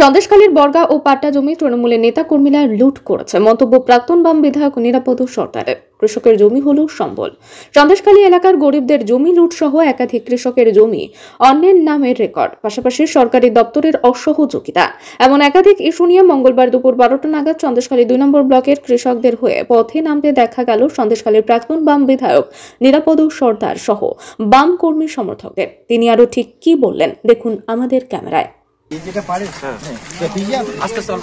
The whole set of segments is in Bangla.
সন্দেশখালীর বর্গা ও পাট্টা জমি তৃণমূলের নেতা কর্মীরা লুট করেছে মন্তব্য প্রাক্তন বাম বিধায়ক নিরাপদ সরকারের। কৃষকের জমি হল সম্বল। সন্দেশখালী এলাকার গরিবদের জমি লুট সহ একাধিক কৃষকের জমি অন্যের নামের রেকর্ড, পাশাপাশি সরকারি দপ্তরের অসহযোগিতা, এমন একাধিক ইস্যু নিয়ে মঙ্গলবার দুপুর 12টা নাগাদ সন্দেশখালী 2 নম্বর ব্লকের কৃষকদের হয়ে পথে নামতে দেখা গেল সন্দেশখালীর প্রাক্তন বাম বিধায়ক নিরাপদ সরকার সহ বাম কর্মী সমর্থকদের। তিনি আরো ঠিক কি বললেন দেখুন আমাদের ক্যামেরায়।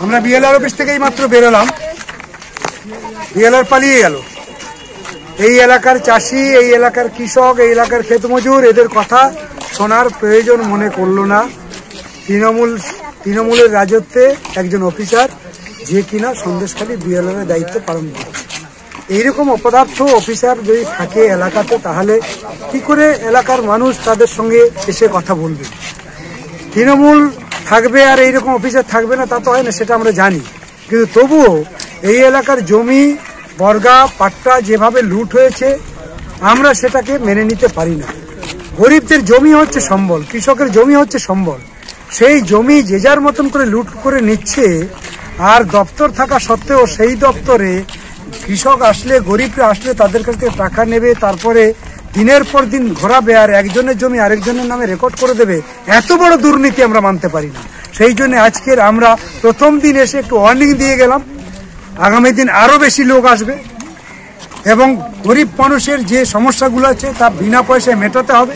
আমরা বিএলআর অফিস থেকেই মাত্র বেরোলাম, বিএলআর পালিয়ে গেল। এই এলাকার চাষি, এই এলাকার কৃষক, এই এলাকার ক্ষেত মজুর, এদের কথা শোনার প্রয়োজন মনে করলো না তৃণমূলের রাজত্বে একজন অফিসার, যে কিনা সন্দেশখালী বিএলআর এর দায়িত্ব পালন করে। এইরকম অপদার্থ অফিসার যদি থাকে এলাকাতে, তাহলে কি করে এলাকার মানুষ তাদের সঙ্গে এসে কথা বলবে? তৃণমূল থাকবে আর এইরকম অফিসার থাকবে না তা তো হয় না, সেটা আমরা জানি। কিন্তু তবুও এই এলাকার জমি বর্গা পাট্টা যেভাবে লুট হয়েছে, আমরা সেটাকে মেনে নিতে পারি না। গরিবদের জমি হচ্ছে সম্বল, কৃষকের জমি হচ্ছে সম্বল। সেই জমি যে যার মতন করে লুট করে নিচ্ছে, আর দপ্তর থাকা সত্ত্বেও সেই দপ্তরে কৃষক আসলে, গরিবরা আসলে তাদের কাছ থেকে টাকা নেবে, তারপরে দিনের পর দিন ঘোরাবে আর একজনের জমি আরেকজনের নামে রেকর্ড করে দেবে। এত বড় দুর্নীতি আমরা মানতে পারি না। সেই জন্য আজকের আমরা প্রথম দিন এসে একটু ওয়ার্নিং দিয়ে গেলাম, আগামী দিন আরো বেশি লোক আসবে এবং গরিব মানুষের যে সমস্যাগুলো আছে তা বিনা পয়সায় মেটাতে হবে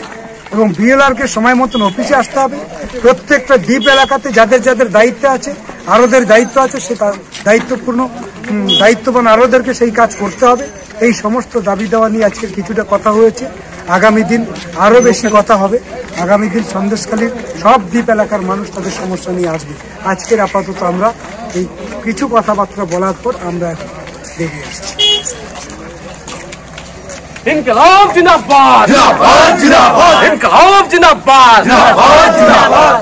এবং বিএলআর কে সময় মতন অফিসে আসতে হবে। প্রত্যেকটা দ্বীপ এলাকাতে যাদের যাদের দায়িত্ব আছে, আরোদের দায়িত্ব আছে, সে দায়িত্ববান আরোদেরকে সেই কাজ করতে হবে। এই সমস্ত দাবি দেওয়া নিয়ে আজকে কিছুটা কথা হয়েছে, আগামী দিন আরো বেশি কথা হবে। আগামী দিন সন্দেশখালীর সব দ্বীপ এলাকার মানুষ তাদের সমস্যা নিয়ে আসবে। আজকের আপাতত আমরা এই কিছু কথাবার্তা বলার পর আমরা বেরিয়ে আসছি। ইনকলাব জিন্দাবাদ, জিন্দাবাদ, জিন্দাবাদ, ইনকলাব জিন্দাবাদ, জিন্দাবাদ, জিন্দাবাদ।